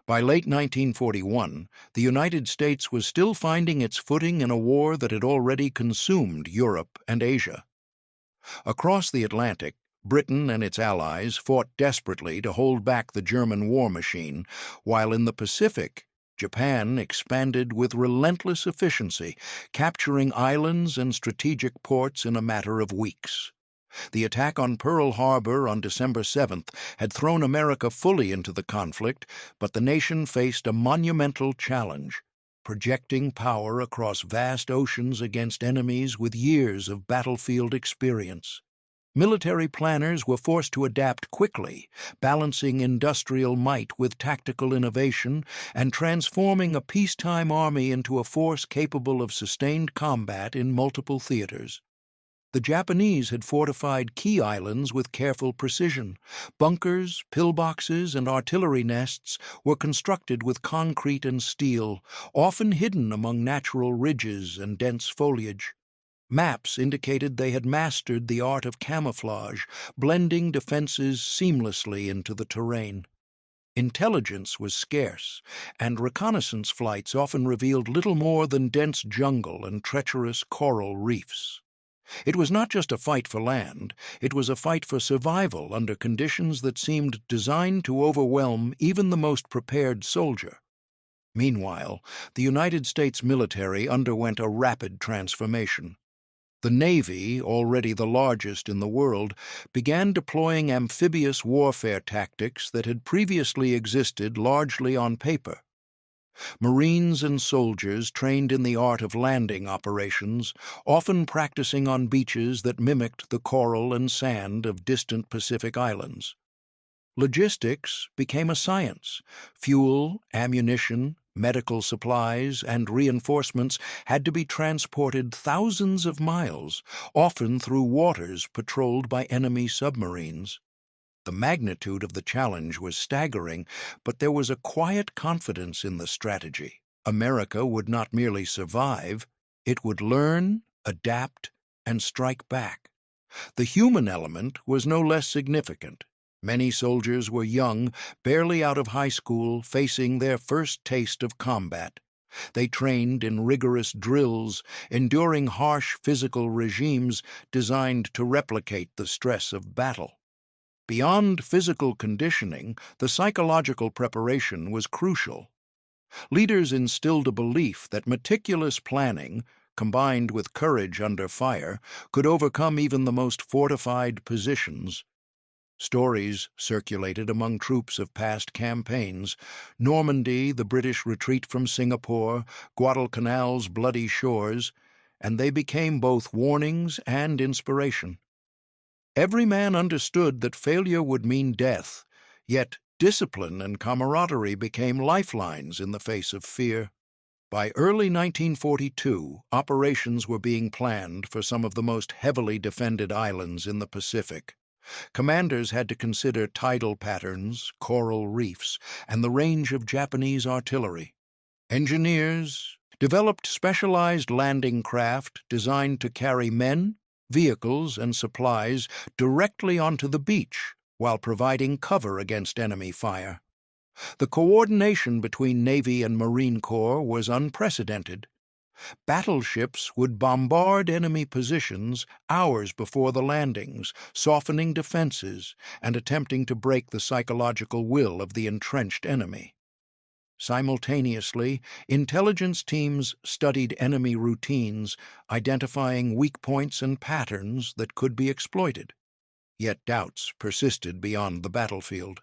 By late 1941, the United States was still finding its footing in a war that had already consumed Europe and Asia. Across the Atlantic, Britain and its allies fought desperately to hold back the German war machine, while in the Pacific, Japan expanded with relentless efficiency, capturing islands and strategic ports in a matter of weeks. The attack on Pearl Harbor on December 7th had thrown America fully into the conflict, but the nation faced a monumental challenge: projecting power across vast oceans against enemies with years of battlefield experience. Military planners were forced to adapt quickly, balancing industrial might with tactical innovation and transforming a peacetime army into a force capable of sustained combat in multiple theaters. The Japanese had fortified key islands with careful precision. Bunkers, pillboxes, and artillery nests were constructed with concrete and steel, often hidden among natural ridges and dense foliage. Maps indicated they had mastered the art of camouflage, blending defenses seamlessly into the terrain. Intelligence was scarce, and reconnaissance flights often revealed little more than dense jungle and treacherous coral reefs. It was not just a fight for land, it was a fight for survival under conditions that seemed designed to overwhelm even the most prepared soldier. Meanwhile, the United States military underwent a rapid transformation. The Navy, already the largest in the world, began deploying amphibious warfare tactics that had previously existed largely on paper. Marines and soldiers trained in the art of landing operations, often practicing on beaches that mimicked the coral and sand of distant Pacific islands. Logistics became a science. Fuel, ammunition, medical supplies, and reinforcements had to be transported thousands of miles, often through waters patrolled by enemy submarines. The magnitude of the challenge was staggering, but there was a quiet confidence in the strategy. America would not merely survive, it would learn, adapt, and strike back. The human element was no less significant. Many soldiers were young, barely out of high school, facing their first taste of combat. They trained in rigorous drills, enduring harsh physical regimes designed to replicate the stress of battle. Beyond physical conditioning, the psychological preparation was crucial. Leaders instilled a belief that meticulous planning, combined with courage under fire, could overcome even the most fortified positions. Stories circulated among troops of past campaigns: Normandy, the British retreat from Singapore, Guadalcanal's bloody shores, and they became both warnings and inspiration. Every man understood that failure would mean death, yet discipline and camaraderie became lifelines in the face of fear. By early 1942, operations were being planned for some of the most heavily defended islands in the Pacific. Commanders had to consider tidal patterns, coral reefs, and the range of Japanese artillery. Engineers developed specialized landing craft designed to carry men, vehicles, and supplies directly onto the beach while providing cover against enemy fire. The coordination between Navy and Marine Corps was unprecedented. Battleships would bombard enemy positions hours before the landings, softening defenses and attempting to break the psychological will of the entrenched enemy. Simultaneously, intelligence teams studied enemy routines, identifying weak points and patterns that could be exploited. Yet doubts persisted beyond the battlefield.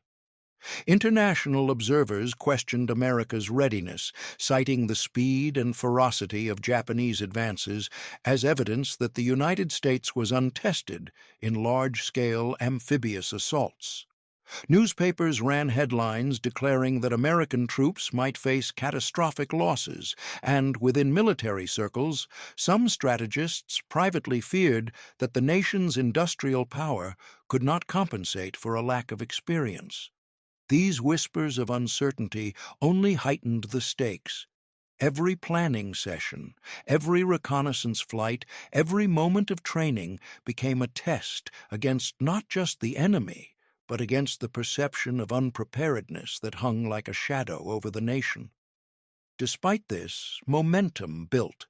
International observers questioned America's readiness, citing the speed and ferocity of Japanese advances as evidence that the United States was untested in large-scale amphibious assaults. Newspapers ran headlines declaring that American troops might face catastrophic losses, and within military circles, some strategists privately feared that the nation's industrial power could not compensate for a lack of experience. These whispers of uncertainty only heightened the stakes. Every planning session, every reconnaissance flight, every moment of training became a test against not just the enemy, but against the perception of unpreparedness that hung like a shadow over the nation. Despite this, momentum built.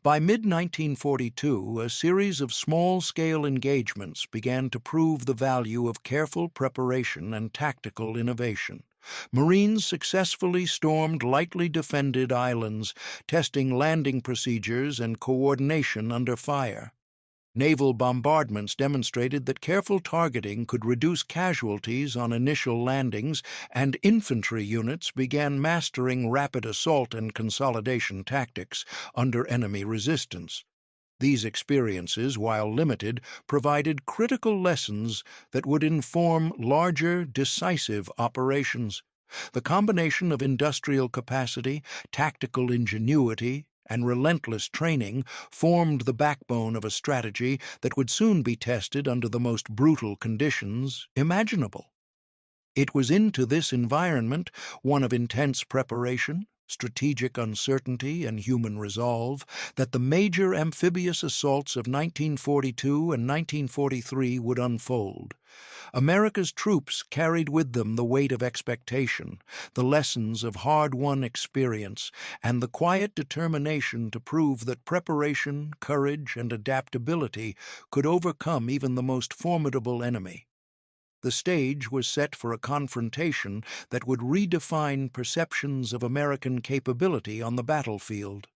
By mid-1942, a series of small-scale engagements began to prove the value of careful preparation and tactical innovation. Marines successfully stormed lightly defended islands, testing landing procedures and coordination under fire. Naval bombardments demonstrated that careful targeting could reduce casualties on initial landings, and infantry units began mastering rapid assault and consolidation tactics under enemy resistance. These experiences, while limited, provided critical lessons that would inform larger, decisive operations. The combination of industrial capacity, tactical ingenuity, and relentless training formed the backbone of a strategy that would soon be tested under the most brutal conditions imaginable. It was into this environment, one of intense preparation, strategic uncertainty, and human resolve, that the major amphibious assaults of 1942 and 1943 would unfold. America's troops carried with them the weight of expectation, the lessons of hard-won experience, and the quiet determination to prove that preparation, courage, and adaptability could overcome even the most formidable enemy. The stage was set for a confrontation that would redefine perceptions of American capability on the battlefield.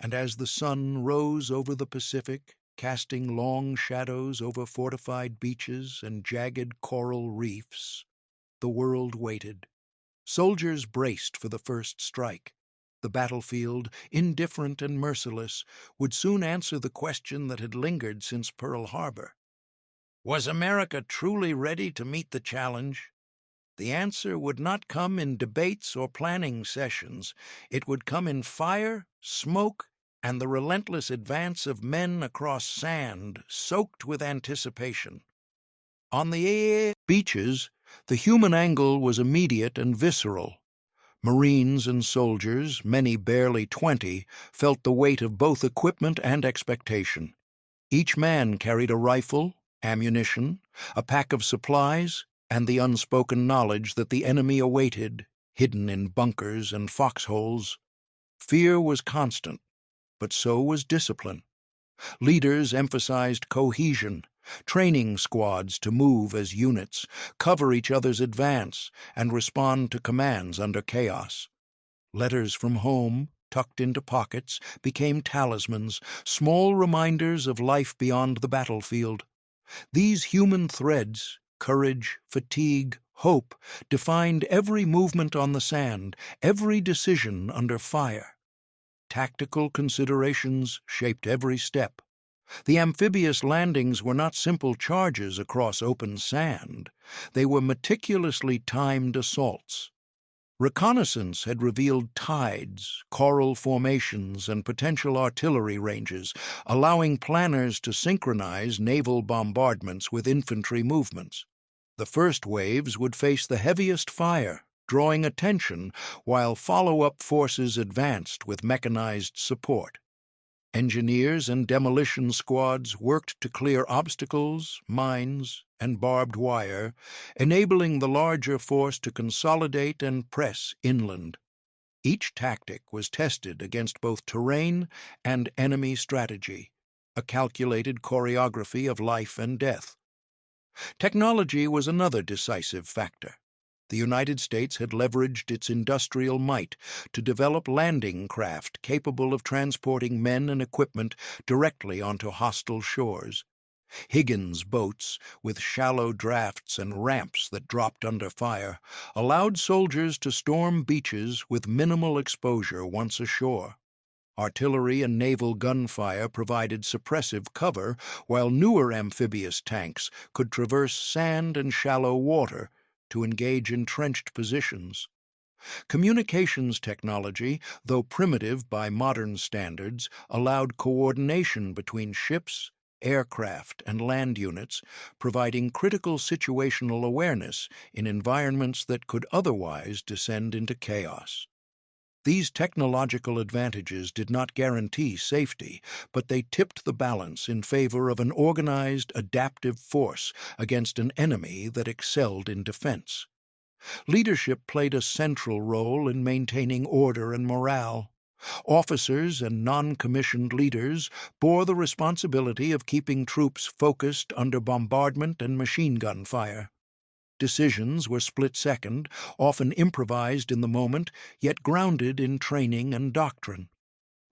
And as the sun rose over the Pacific, casting long shadows over fortified beaches and jagged coral reefs, the world waited. Soldiers braced for the first strike. The battlefield, indifferent and merciless, would soon answer the question that had lingered since Pearl Harbor. Was America truly ready to meet the challenge? The answer would not come in debates or planning sessions. It would come in fire, smoke, and the relentless advance of men across sand soaked with anticipation. On the beaches, the human angle was immediate and visceral. Marines and soldiers, many barely 20, felt the weight of both equipment and expectation. Each man carried a rifle, ammunition, a pack of supplies, and the unspoken knowledge that the enemy awaited, hidden in bunkers and foxholes. Fear was constant, but so was discipline. Leaders emphasized cohesion, training squads to move as units, cover each other's advance, and respond to commands under chaos. Letters from home, tucked into pockets, became talismans, small reminders of life beyond the battlefield. These human threads, courage, fatigue, hope, defined every movement on the sand, every decision under fire. Tactical considerations shaped every step. The amphibious landings were not simple charges across open sand. They were meticulously timed assaults. Reconnaissance had revealed tides, coral formations, and potential artillery ranges, allowing planners to synchronize naval bombardments with infantry movements. The first waves would face the heaviest fire, drawing attention, while follow-up forces advanced with mechanized support. Engineers and demolition squads worked to clear obstacles, mines, and barbed wire, enabling the larger force to consolidate and press inland. Each tactic was tested against both terrain and enemy strategy, a calculated choreography of life and death. Technology was another decisive factor. The United States had leveraged its industrial might to develop landing craft capable of transporting men and equipment directly onto hostile shores. Higgins boats, with shallow drafts and ramps that dropped under fire, allowed soldiers to storm beaches with minimal exposure once ashore. Artillery and naval gunfire provided suppressive cover, while newer amphibious tanks could traverse sand and shallow water to engage entrenched positions. Communications technology, though primitive by modern standards, allowed coordination between ships, aircraft, and land units, providing critical situational awareness in environments that could otherwise descend into chaos. These technological advantages did not guarantee safety, but they tipped the balance in favor of an organized, adaptive force against an enemy that excelled in defense. Leadership played a central role in maintaining order and morale. Officers and non-commissioned leaders bore the responsibility of keeping troops focused under bombardment and machine gun fire. Decisions were split-second, often improvised in the moment, yet grounded in training and doctrine.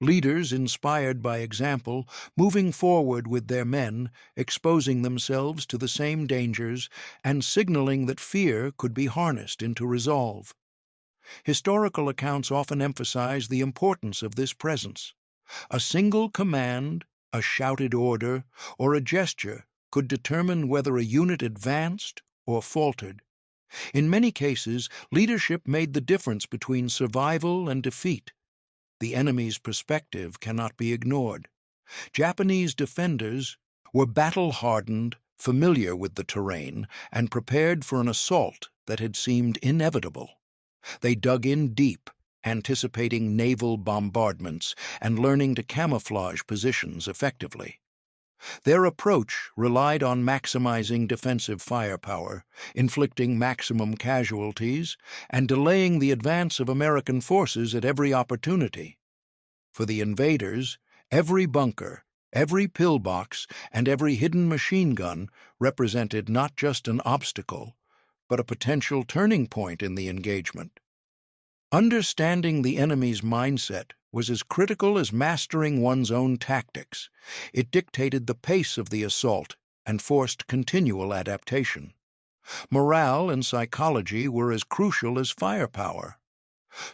Leaders inspired by example, moving forward with their men, exposing themselves to the same dangers, and signaling that fear could be harnessed into resolve. Historical accounts often emphasize the importance of this presence. A single command, a shouted order, or a gesture could determine whether a unit advanced or faltered. In many cases, leadership made the difference between survival and defeat. The enemy's perspective cannot be ignored. Japanese defenders were battle-hardened, familiar with the terrain, and prepared for an assault that had seemed inevitable. They dug in deep, anticipating naval bombardments and learning to camouflage positions effectively. Their approach relied on maximizing defensive firepower, inflicting maximum casualties, and delaying the advance of American forces at every opportunity. For the invaders, every bunker, every pillbox, and every hidden machine gun represented not just an obstacle, but a potential turning point in the engagement. Understanding the enemy's mindset was as critical as mastering one's own tactics. It dictated the pace of the assault and forced continual adaptation. Morale and psychology were as crucial as firepower.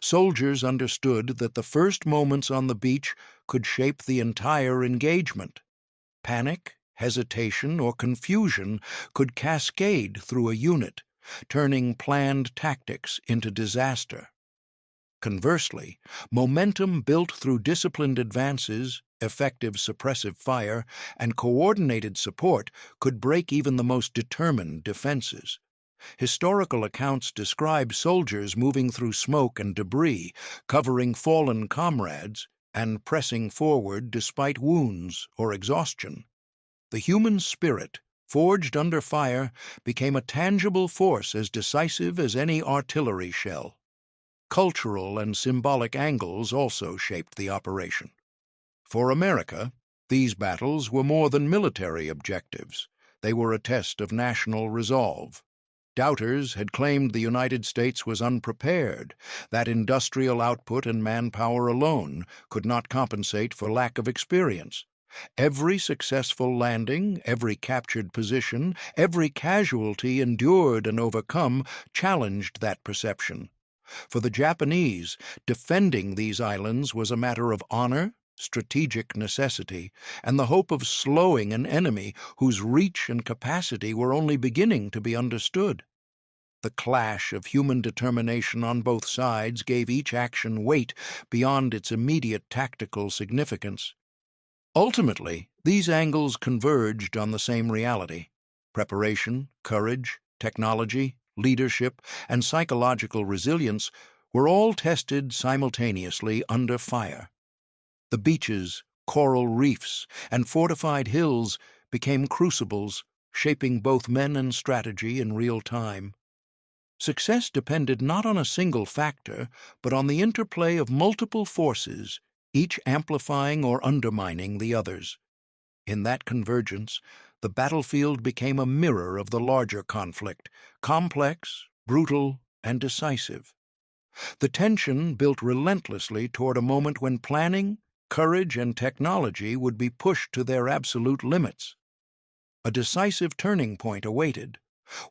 Soldiers understood that the first moments on the beach could shape the entire engagement. Panic, hesitation, or confusion could cascade through a unit, turning planned tactics into disaster. Conversely, momentum built through disciplined advances, effective suppressive fire, and coordinated support could break even the most determined defenses. Historical accounts describe soldiers moving through smoke and debris, covering fallen comrades, and pressing forward despite wounds or exhaustion. The human spirit, forged under fire, became a tangible force as decisive as any artillery shell. Cultural and symbolic angles also shaped the operation. For America, these battles were more than military objectives. They were a test of national resolve. Doubters had claimed the United States was unprepared, that industrial output and manpower alone could not compensate for lack of experience. Every successful landing, every captured position, every casualty endured and overcome challenged that perception. For the Japanese, defending these islands was a matter of honor, strategic necessity, and the hope of slowing an enemy whose reach and capacity were only beginning to be understood. The clash of human determination on both sides gave each action weight beyond its immediate tactical significance. Ultimately, these angles converged on the same reality: preparation, courage, technology, leadership, and psychological resilience were all tested simultaneously under fire. The beaches, coral reefs, and fortified hills became crucibles, shaping both men and strategy in real time. Success depended not on a single factor, but on the interplay of multiple forces, each amplifying or undermining the others. In that convergence, the battlefield became a mirror of the larger conflict, complex, brutal, and decisive. The tension built relentlessly toward a moment when planning, courage, and technology would be pushed to their absolute limits. A decisive turning point awaited,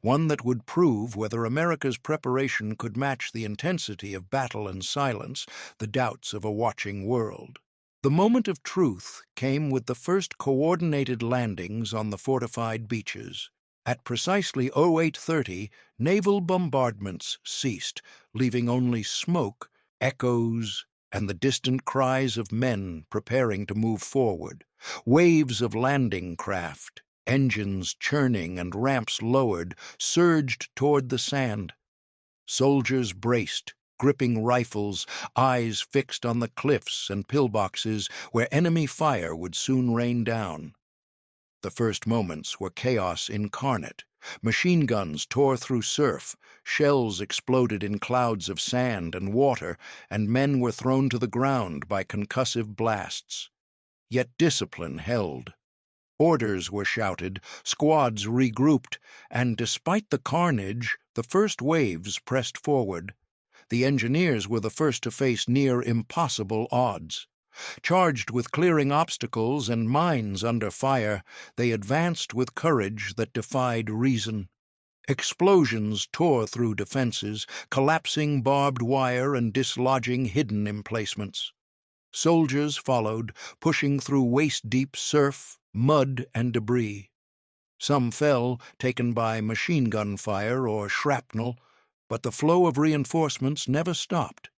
one that would prove whether America's preparation could match the intensity of battle and silence, the doubts of a watching world. The moment of truth came with the first coordinated landings on the fortified beaches. At precisely 08:30, naval bombardments ceased, leaving only smoke, echoes, and the distant cries of men preparing to move forward. Waves of landing craft, engines churning and ramps lowered, surged toward the sand. Soldiers braced, gripping rifles, eyes fixed on the cliffs and pillboxes where enemy fire would soon rain down. The first moments were chaos incarnate. Machine guns tore through surf, shells exploded in clouds of sand and water, and men were thrown to the ground by concussive blasts. Yet discipline held. Orders were shouted, squads regrouped, and despite the carnage, the first waves pressed forward. The engineers were the first to face near impossible odds. Charged with clearing obstacles and mines under fire, they advanced with courage that defied reason. Explosions tore through defenses, collapsing barbed wire and dislodging hidden emplacements. Soldiers followed, pushing through waist-deep surf, mud, and debris. Some fell, taken by machine gun fire or shrapnel, but the flow of reinforcements never stopped.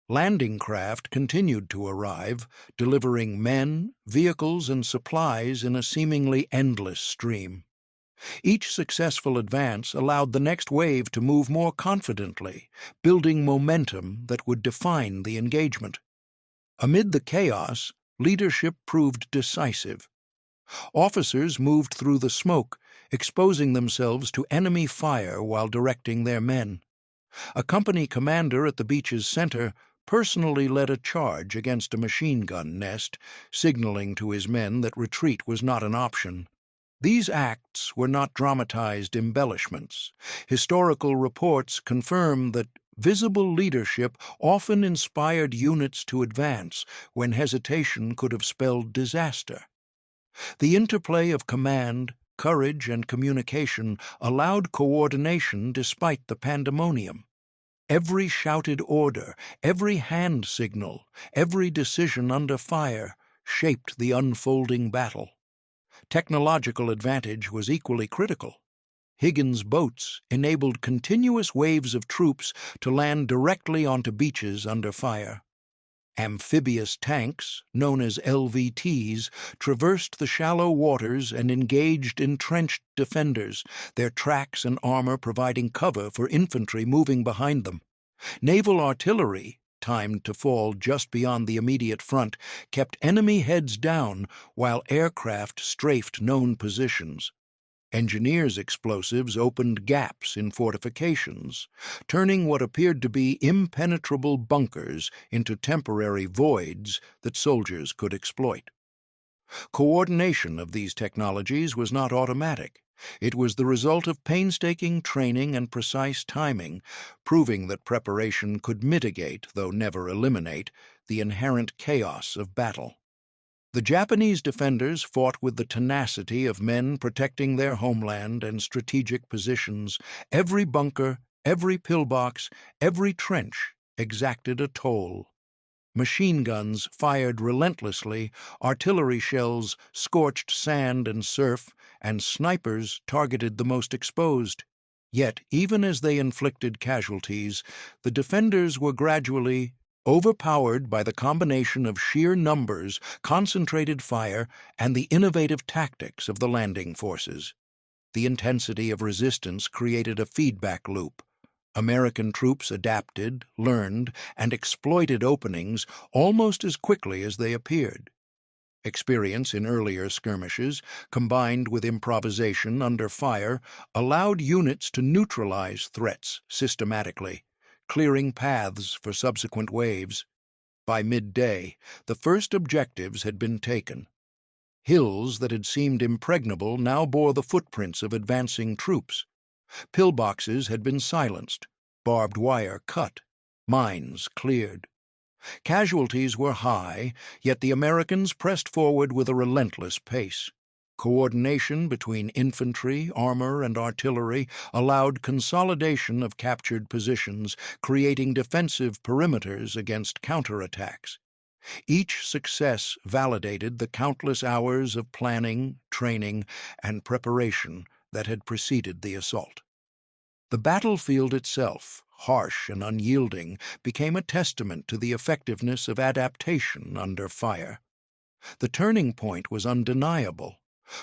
Landing craft continued to arrive, delivering men, vehicles, and supplies in a seemingly endless stream. Each successful advance allowed the next wave to move more confidently, building momentum that would define the engagement. Amid the chaos, leadership proved decisive. Officers moved through the smoke, exposing themselves to enemy fire while directing their men. A company commander at the beach's center personally led a charge against a machine gun nest, signaling to his men that retreat was not an option. These acts were not dramatized embellishments. Historical reports confirm that visible leadership often inspired units to advance when hesitation could have spelled disaster. The interplay of command, courage, and communication allowed coordination despite the pandemonium. Every shouted order, every hand signal, every decision under fire shaped the unfolding battle. Technological advantage was equally critical. Higgins' boats enabled continuous waves of troops to land directly onto beaches under fire. Amphibious tanks, known as LVTs, traversed the shallow waters and engaged entrenched defenders, their tracks and armor providing cover for infantry moving behind them. Naval artillery, timed to fall just beyond the immediate front, kept enemy heads down while aircraft strafed known positions. Engineers' explosives opened gaps in fortifications, turning what appeared to be impenetrable bunkers into temporary voids that soldiers could exploit. Coordination of these technologies was not automatic. It was the result of painstaking training and precise timing, proving that preparation could mitigate, though never eliminate, the inherent chaos of battle. The Japanese defenders fought with the tenacity of men protecting their homeland and strategic positions. Every bunker, every pillbox, every trench exacted a toll. Machine guns fired relentlessly, artillery shells scorched sand and surf, and snipers targeted the most exposed. Yet, even as they inflicted casualties, the defenders were gradually overpowered by the combination of sheer numbers, concentrated fire, and the innovative tactics of the landing forces. The intensity of resistance created a feedback loop. American troops adapted, learned, and exploited openings almost as quickly as they appeared. Experience in earlier skirmishes, combined with improvisation under fire, allowed units to neutralize threats systematically, clearing paths for subsequent waves. By midday, the first objectives had been taken. Hills that had seemed impregnable now bore the footprints of advancing troops. Pillboxes had been silenced, barbed wire cut, mines cleared. Casualties were high, yet the Americans pressed forward with a relentless pace. Coordination between infantry, armor, and artillery allowed consolidation of captured positions, creating defensive perimeters against counterattacks. Each success validated the countless hours of planning, training, and preparation that had preceded the assault. The battlefield itself, harsh and unyielding, became a testament to the effectiveness of adaptation under fire. The turning point was undeniable.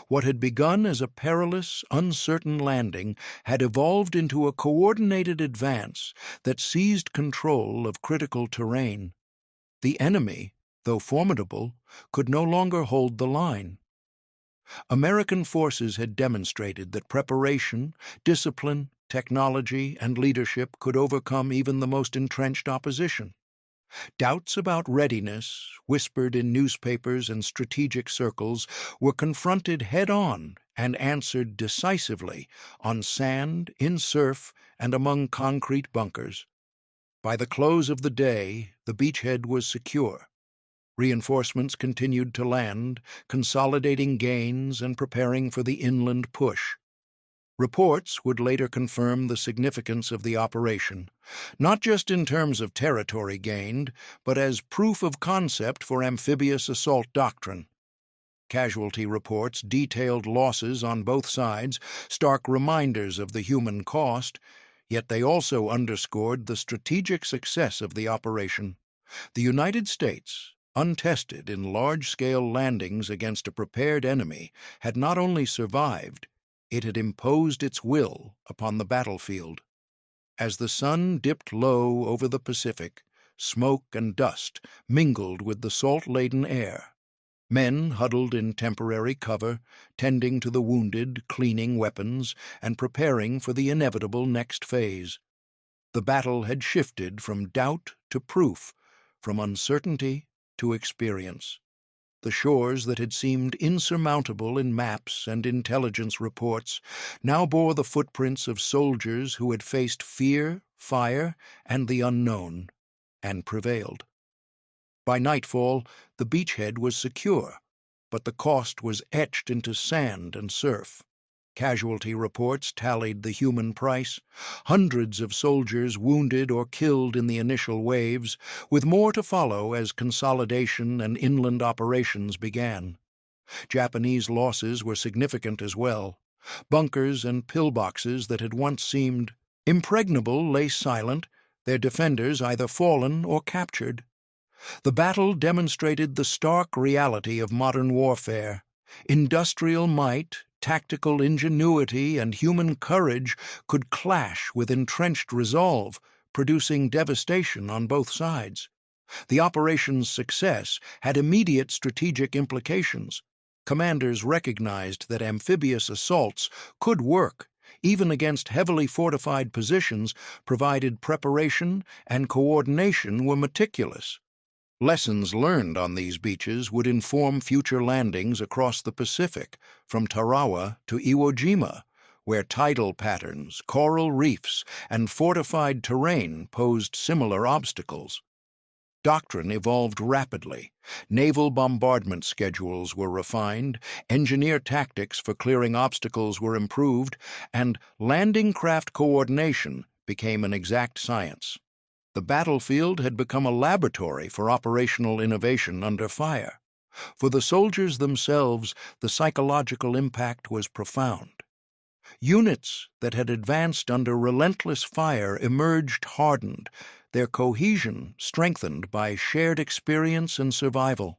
What had begun as a perilous, uncertain landing had evolved into a coordinated advance that seized control of critical terrain. The enemy, though formidable, could no longer hold the line. American forces had demonstrated that preparation, discipline, technology, and leadership could overcome even the most entrenched opposition. Doubts about readiness, whispered in newspapers and strategic circles, were confronted head-on and answered decisively on sand, in surf, and among concrete bunkers. By the close of the day, the beachhead was secure. Reinforcements continued to land, consolidating gains and preparing for the inland push. Reports would later confirm the significance of the operation, not just in terms of territory gained, but as proof of concept for amphibious assault doctrine. Casualty reports detailed losses on both sides, stark reminders of the human cost, yet they also underscored the strategic success of the operation. The United States, untested in large-scale landings against a prepared enemy, had not only survived, it had imposed its will upon the battlefield. As the sun dipped low over the Pacific, smoke and dust mingled with the salt-laden air. Men huddled in temporary cover, tending to the wounded, cleaning weapons, and preparing for the inevitable next phase. The battle had shifted from doubt to proof, from uncertainty to experience. The shores that had seemed insurmountable in maps and intelligence reports now bore the footprints of soldiers who had faced fear, fire, and the unknown, and prevailed. By nightfall, the beachhead was secure, but the cost was etched into sand and surf. Casualty reports tallied the human price, hundreds of soldiers wounded or killed in the initial waves, with more to follow as consolidation and inland operations began. Japanese losses were significant as well. Bunkers and pillboxes that had once seemed impregnable lay silent, their defenders either fallen or captured. The battle demonstrated the stark reality of modern warfare. Industrial might, tactical ingenuity, and human courage could clash with entrenched resolve, producing devastation on both sides. The operation's success had immediate strategic implications. Commanders recognized that amphibious assaults could work, even against heavily fortified positions, provided preparation and coordination were meticulous. Lessons learned on these beaches would inform future landings across the Pacific, from Tarawa to Iwo Jima, where tidal patterns, coral reefs, and fortified terrain posed similar obstacles. Doctrine evolved rapidly. Naval bombardment schedules were refined, engineer tactics for clearing obstacles were improved, and landing craft coordination became an exact science. The battlefield had become a laboratory for operational innovation under fire. For the soldiers themselves, the psychological impact was profound. Units that had advanced under relentless fire emerged hardened, their cohesion strengthened by shared experience and survival.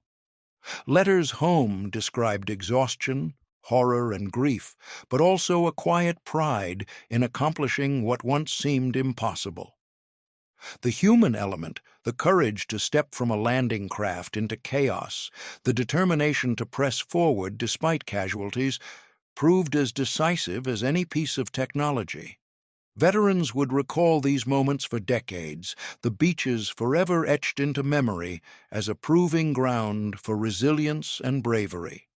Letters home described exhaustion, horror, and grief, but also a quiet pride in accomplishing what once seemed impossible. The human element, the courage to step from a landing craft into chaos, the determination to press forward despite casualties, proved as decisive as any piece of technology. Veterans would recall these moments for decades, the beaches forever etched into memory as a proving ground for resilience and bravery.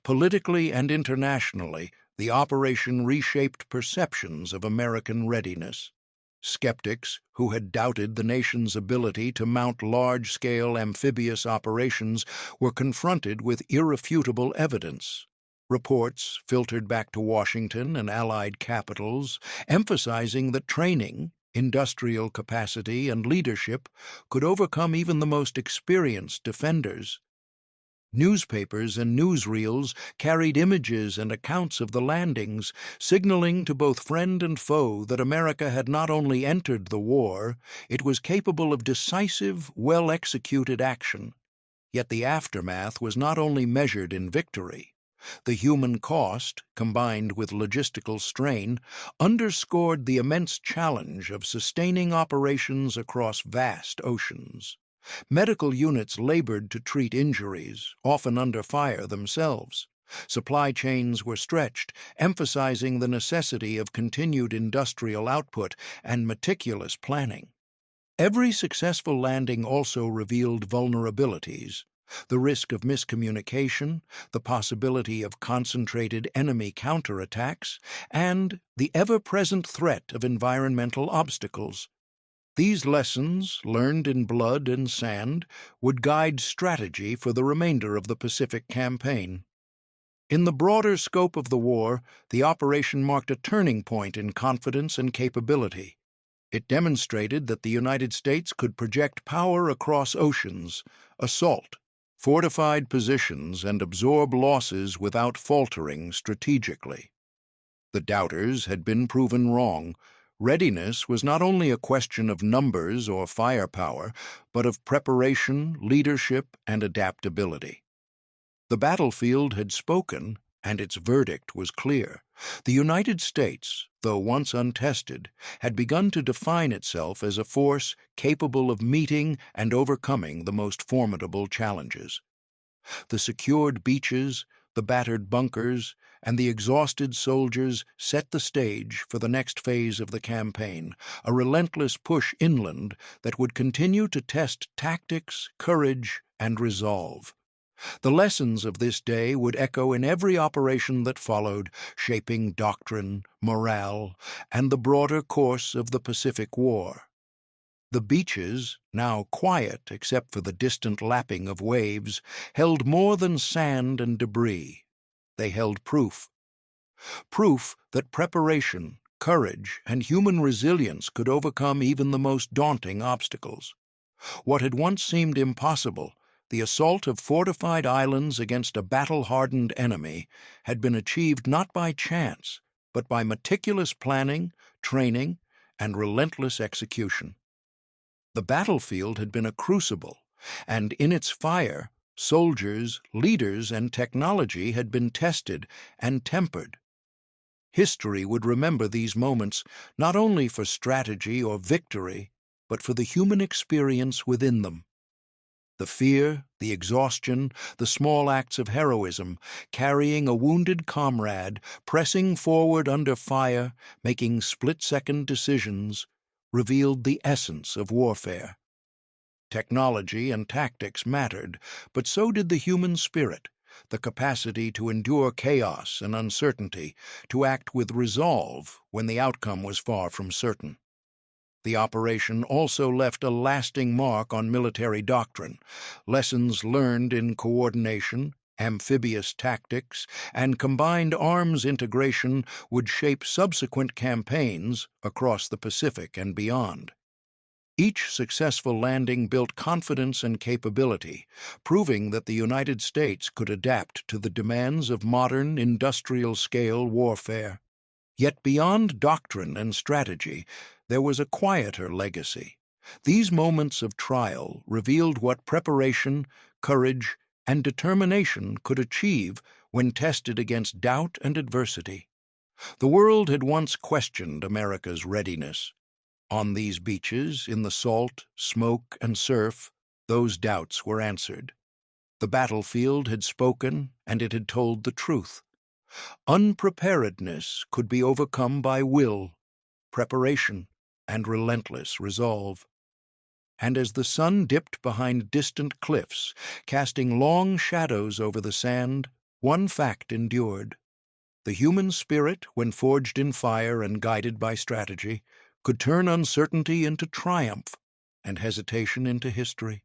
Politically and internationally, the operation reshaped perceptions of American readiness. Skeptics, who had doubted the nation's ability to mount large-scale amphibious operations, were confronted with irrefutable evidence. Reports filtered back to Washington and Allied capitals, emphasizing that training, industrial capacity, and leadership could overcome even the most experienced defenders. Newspapers and newsreels carried images and accounts of the landings, signaling to both friend and foe that America had not only entered the war, it was capable of decisive, well-executed action. Yet the aftermath was not only measured in victory. The human cost, combined with logistical strain, underscored the immense challenge of sustaining operations across vast oceans. Medical units labored to treat injuries, often under fire themselves. Supply chains were stretched, emphasizing the necessity of continued industrial output and meticulous planning. Every successful landing also revealed vulnerabilities: the risk of miscommunication, the possibility of concentrated enemy counterattacks, and the ever-present threat of environmental obstacles. These lessons, learned in blood and sand, would guide strategy for the remainder of the Pacific campaign. In the broader scope of the war, the operation marked a turning point in confidence and capability. It demonstrated that the United States could project power across oceans, assault fortified positions, and absorb losses without faltering strategically. The doubters had been proven wrong. Readiness was not only a question of numbers or firepower, but of preparation, leadership, and adaptability. The battlefield had spoken, and its verdict was clear. The United States, though once untested, had begun to define itself as a force capable of meeting and overcoming the most formidable challenges. The secured beaches, the battered bunkers, and the exhausted soldiers set the stage for the next phase of the campaign, a relentless push inland that would continue to test tactics, courage, and resolve. The lessons of this day would echo in every operation that followed, shaping doctrine, morale, and the broader course of the Pacific War. The beaches, now quiet except for the distant lapping of waves, held more than sand and debris. They held proof. Proof that preparation, courage, and human resilience could overcome even the most daunting obstacles. What had once seemed impossible, the assault of fortified islands against a battle-hardened enemy, had been achieved not by chance, but by meticulous planning, training, and relentless execution. The battlefield had been a crucible, and in its fire, soldiers, leaders, and technology had been tested and tempered. History would remember these moments not only for strategy or victory, but for the human experience within them. The fear, the exhaustion, the small acts of heroism, carrying a wounded comrade, pressing forward under fire, making split-second decisions, revealed the essence of warfare. Technology and tactics mattered, but so did the human spirit, the capacity to endure chaos and uncertainty, to act with resolve when the outcome was far from certain. The operation also left a lasting mark on military doctrine. Lessons learned in coordination, amphibious tactics, and combined arms integration would shape subsequent campaigns across the Pacific and beyond. Each successful landing built confidence and capability, proving that the United States could adapt to the demands of modern industrial-scale warfare. Yet beyond doctrine and strategy, there was a quieter legacy. These moments of trial revealed what preparation, courage, and determination could achieve when tested against doubt and adversity. The world had once questioned America's readiness. On these beaches, in the salt, smoke, and surf, those doubts were answered. The battlefield had spoken, and it had told the truth. Unpreparedness could be overcome by will, preparation, and relentless resolve. And as the sun dipped behind distant cliffs, casting long shadows over the sand, one fact endured. The human spirit, when forged in fire and guided by strategy, could turn uncertainty into triumph and hesitation into history.